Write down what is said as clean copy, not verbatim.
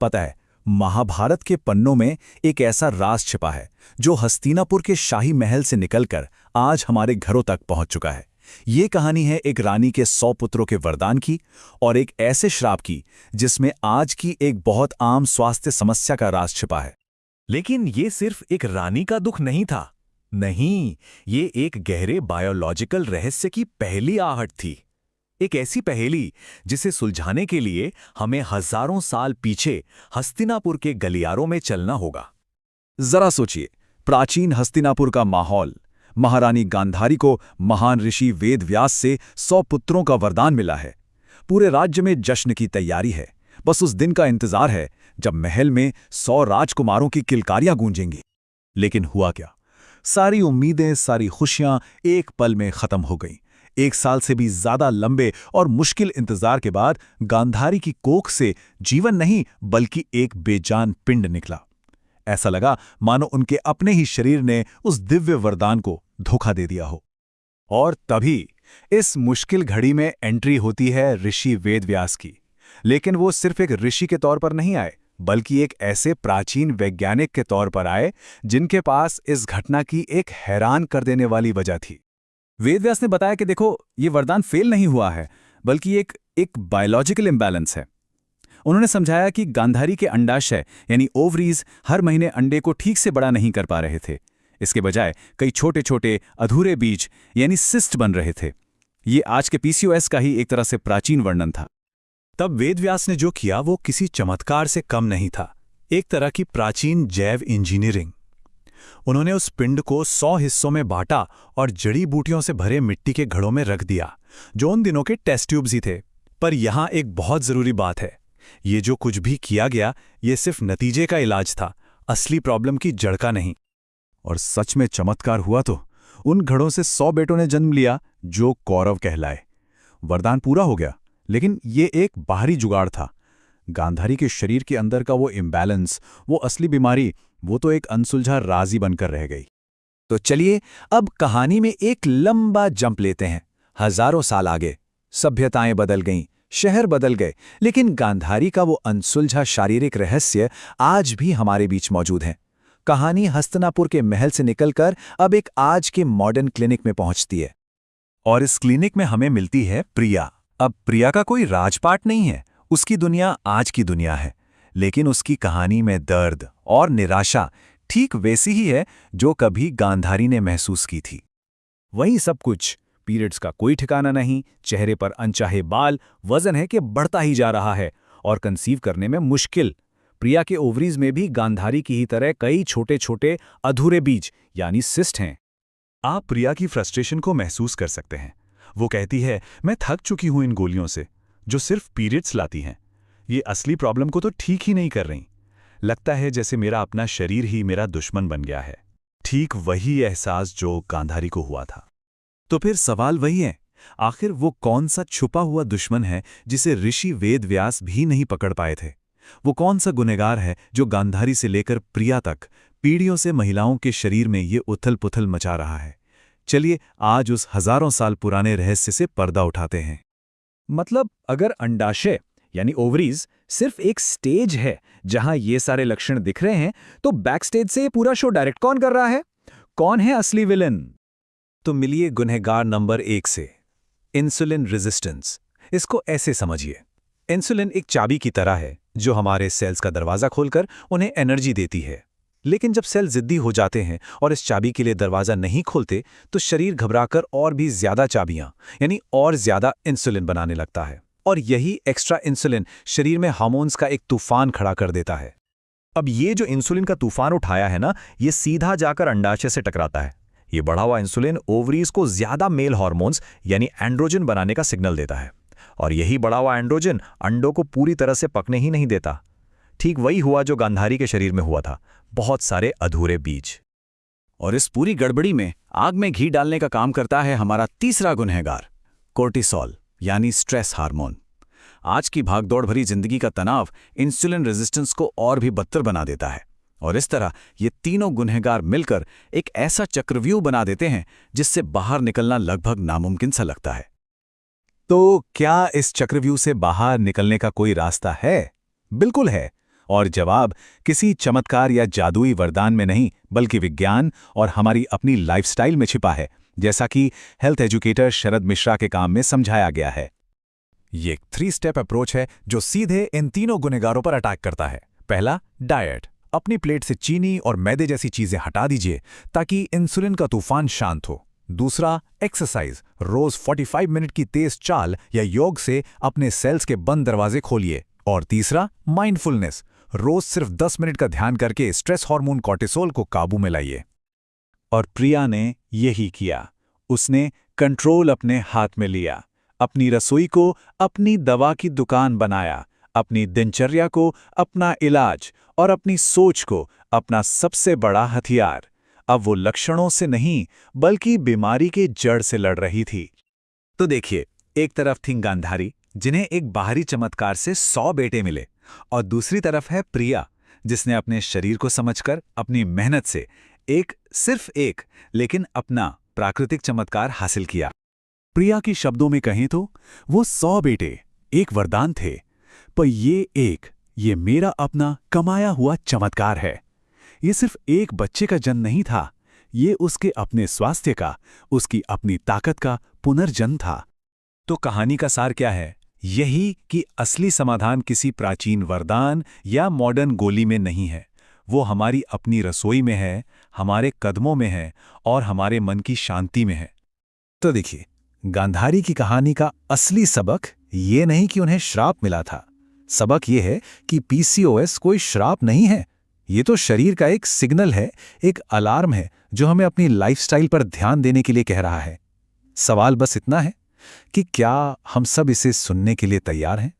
पता है, महाभारत के पन्नों में एक ऐसा राज छिपा है जो हस्तिनापुर के शाही महल से निकलकर आज हमारे घरों तक पहुंच चुका है। ये कहानी है एक रानी के 100 पुत्रों के वरदान की और एक ऐसे श्राप की जिसमें आज की एक बहुत आम स्वास्थ्य समस्या का राज छिपा है। लेकिन ये सिर्फ एक रानी का दुख नहीं था। नहीं, ये एक गहरे बायोलॉजिकल रहस्य की पहली आहट थी। एक ऐसी पहेली जिसे सुलझाने के लिए हमें हजारों साल पीछे हस्तिनापुर के गलियारों में चलना होगा। जरा सोचिए, प्राचीन हस्तिनापुर का माहौल। महारानी गांधारी को महान ऋषि वेद व्यास से 100 पुत्रों का वरदान मिला है। पूरे राज्य में जश्न की तैयारी है। बस उस दिन का इंतजार है जब महल में 100 राजकुमारों की किलकारियां गूंजेंगी। लेकिन हुआ क्या? सारी उम्मीदें, सारी खुशियां एक पल में खत्म हो गईं। 1 साल से भी ज्यादा लंबे और मुश्किल इंतजार के बाद गांधारी की कोख से जीवन नहीं बल्कि एक बेजान पिंड निकला। ऐसा लगा मानो उनके अपने ही शरीर ने उस दिव्य वरदान को धोखा दे दिया हो। और तभी इस मुश्किल घड़ी में एंट्री होती है ऋषि वेदव्यास की। लेकिन वो सिर्फ एक ऋषि के तौर पर नहीं आए, बल्कि एक ऐसे प्राचीन वैज्ञानिक के तौर पर आए जिनके पास इस घटना की एक हैरान कर देने वाली वजह थी। वेदव्यास ने बताया कि देखो, ये वरदान फेल नहीं हुआ है, बल्कि एक बायोलॉजिकल इम्बैलेंस है। उन्होंने समझाया कि गांधारी के अंडाशय यानी ओवरीज हर महीने अंडे को ठीक से बड़ा नहीं कर पा रहे थे। इसके बजाय कई छोटे छोटे अधूरे बीज यानी सिस्ट बन रहे थे। ये आज के पीसीओएस का ही एक तरह से प्राचीन वर्णन था। तब वेदव्यास ने जो किया वो किसी चमत्कार से कम नहीं था, एक तरह की प्राचीन जैव इंजीनियरिंग। उन्होंने उस पिंड को 100 हिस्सों में बांटा और जड़ी बूटियों से भरे मिट्टी के घड़ों में रख दिया, जो उन दिनों के टेस्ट ट्यूब्स ही थे। पर यहां एक बहुत जरूरी बात है, ये जो कुछ भी किया गया ये सिर्फ नतीजे का इलाज था, असली प्रॉब्लम की जड़ का नहीं। और सच में चमत्कार हुआ तो उन घड़ों से 100 बेटों ने जन्म लिया जो कौरव कहलाए। वरदान पूरा हो गया, लेकिन ये एक बाहरी जुगाड़ था। गांधारी के शरीर के अंदर का वो इम्बैलेंस, वो असली बीमारी, वो तो एक अनसुलझा राज ही बनकर रह गई। तो चलिए अब कहानी में एक लंबा जंप लेते हैं। हजारों साल आगे सभ्यताएं बदल गईं, शहर बदल गए, लेकिन गांधारी का वो अनसुलझा शारीरिक रहस्य आज भी हमारे बीच मौजूद है। कहानी हस्तिनापुर के महल से निकलकर अब एक आज के मॉडर्न क्लिनिक में पहुंचती है। और इस क्लिनिक में हमें मिलती है प्रिया। अब प्रिया का कोई राजपाट नहीं है, उसकी दुनिया आज की दुनिया है, लेकिन उसकी कहानी में दर्द और निराशा ठीक वैसी ही है जो कभी गांधारी ने महसूस की थी। वही सब कुछ, पीरियड्स का कोई ठिकाना नहीं, चेहरे पर अनचाहे बाल, वजन है कि बढ़ता ही जा रहा है और कंसीव करने में मुश्किल। प्रिया के ओवरीज में भी गांधारी की ही तरह कई छोटे छोटे अधूरे बीज यानी सिस्ट हैं। आप प्रिया की फ्रस्ट्रेशन को महसूस कर सकते हैं। वो कहती है, मैं थक चुकी हूं इन गोलियों से जो सिर्फ पीरियड्स लाती हैं। ये असली प्रॉब्लम को तो ठीक ही नहीं कर रही। लगता है जैसे मेरा अपना शरीर ही मेरा दुश्मन बन गया है। ठीक वही एहसास जो गांधारी को हुआ था। तो फिर सवाल वही है, आखिर वो कौन सा छुपा हुआ दुश्मन है जिसे ऋषि वेदव्यास भी नहीं पकड़ पाए थे? वो कौन सा गुनहगार है जो गांधारी से लेकर प्रिया तक पीढ़ियों से महिलाओं के शरीर में ये उथल पुथल मचा रहा है? चलिए आज उस हजारों साल पुराने रहस्य से पर्दा उठाते हैं। मतलब अगर अंडाशय यानी ओवरीज सिर्फ एक स्टेज है जहां ये सारे लक्षण दिख रहे हैं, तो बैक स्टेज से ये पूरा शो डायरेक्ट कौन कर रहा है? कौन है असली विलन? तो मिलिए गुनहगार नंबर 1 से, इंसुलिन रेजिस्टेंस। इसको ऐसे समझिए, इंसुलिन एक चाबी की तरह है जो हमारे सेल्स का दरवाजा खोलकर उन्हें एनर्जी देती है। लेकिन जब सेल जिद्दी हो जाते हैं और इस चाबी के लिए दरवाजा नहीं खोलते, तो शरीर घबराकर और भी ज्यादा चाबियां यानी और ज्यादा इंसुलिन बनाने लगता है। और यही एक्स्ट्रा इंसुलिन शरीर में हार्मोन्स का एक तूफान खड़ा कर देता है। अब ये जो इंसुलिन का तूफान उठाया है ना, ये सीधा जाकर अंडाशय से टकराता है। ये बढ़ा हुआ इंसुलिन ओवरीज को ज्यादा मेल हार्मोन्स यानी एंड्रोजन बनाने का सिग्नल देता है, और यही बढ़ा हुआ एंड्रोजन अंडों को पूरी तरह से पकने ही नहीं देता। ठीक वही हुआ जो गांधारी के शरीर में हुआ था, बहुत सारे अधूरे बीज। और इस पूरी गड़बड़ी में आग में घी डालने का काम करता है हमारा तीसरा गुनहगार, कोर्टिसोल यानी स्ट्रेस हार्मोन। आज की भागदौड़ भरी जिंदगी का तनाव इंसुलिन रेजिस्टेंस को और भी बदतर बना देता है, और इस तरह ये तीनों गुनहगार मिलकर एक ऐसा चक्रव्यूह बना देते हैं जिससे बाहर निकलना लगभग नामुमकिन सा लगता है। तो क्या इस चक्रव्यूह से बाहर निकलने का कोई रास्ता है? बिल्कुल है, और जवाब किसी चमत्कार या जादुई वरदान में नहीं, बल्कि विज्ञान और हमारी अपनी लाइफस्टाइल में छिपा है, जैसा कि हेल्थ एजुकेटर शरद मिश्रा के काम में समझाया गया है। ये एक 3 स्टेप अप्रोच है जो सीधे इन तीनों गुनहगारों पर अटैक करता है। पहला, डाइट। अपनी प्लेट से चीनी और मैदे जैसी चीजें हटा दीजिए ताकि इंसुलिन का तूफान शांत हो। दूसरा, एक्सरसाइज। रोज 45 मिनट की तेज चाल या योग से अपने सेल्स के बंद दरवाजे खोलिए। और तीसरा, माइंडफुलनेस। रोज सिर्फ 10 मिनट का ध्यान करके स्ट्रेस हार्मोन कॉर्टिसोल को काबू में लाइए। और प्रिया ने यही किया। उसने कंट्रोल अपने हाथ में लिया, अपनी रसोई को अपनी दवा की दुकान बनाया, अपनी दिनचर्या को अपना इलाज और अपनी सोच को अपना सबसे बड़ा हथियार। अब वो लक्षणों से नहीं, बल्कि बीमारी के जड़ से लड़ रही थी। तो देखिए, एक तरफ थी गांधारी, जिन्हें एक बाहरी चमत्कार से 100 बेटे मिले, और दूसरी तरफ है प्रिया, जिसने अपने शरीर को समझकर अपनी मेहनत से सिर्फ एक लेकिन अपना प्राकृतिक चमत्कार हासिल किया। प्रिया के शब्दों में कहें तो वो 100 बेटे एक वरदान थे, पर ये मेरा अपना कमाया हुआ चमत्कार है। ये सिर्फ एक बच्चे का जन्म नहीं था, ये उसके अपने स्वास्थ्य का, उसकी अपनी ताकत का पुनर्जन्म था। तो कहानी का सार क्या है? यही कि असली समाधान किसी प्राचीन वरदान या मॉडर्न गोली में नहीं है, वो हमारी अपनी रसोई में है, हमारे कदमों में है और हमारे मन की शांति में है। तो देखिए, गांधारी की कहानी का असली सबक ये नहीं कि उन्हें श्राप मिला था। सबक ये है कि पीसीओएस कोई श्राप नहीं है, ये तो शरीर का एक सिग्नल है, एक अलार्म है जो हमें अपनी लाइफस्टाइल पर ध्यान देने के लिए कह रहा है। सवाल बस इतना है कि क्या हम सब इसे सुनने के लिए तैयार हैं?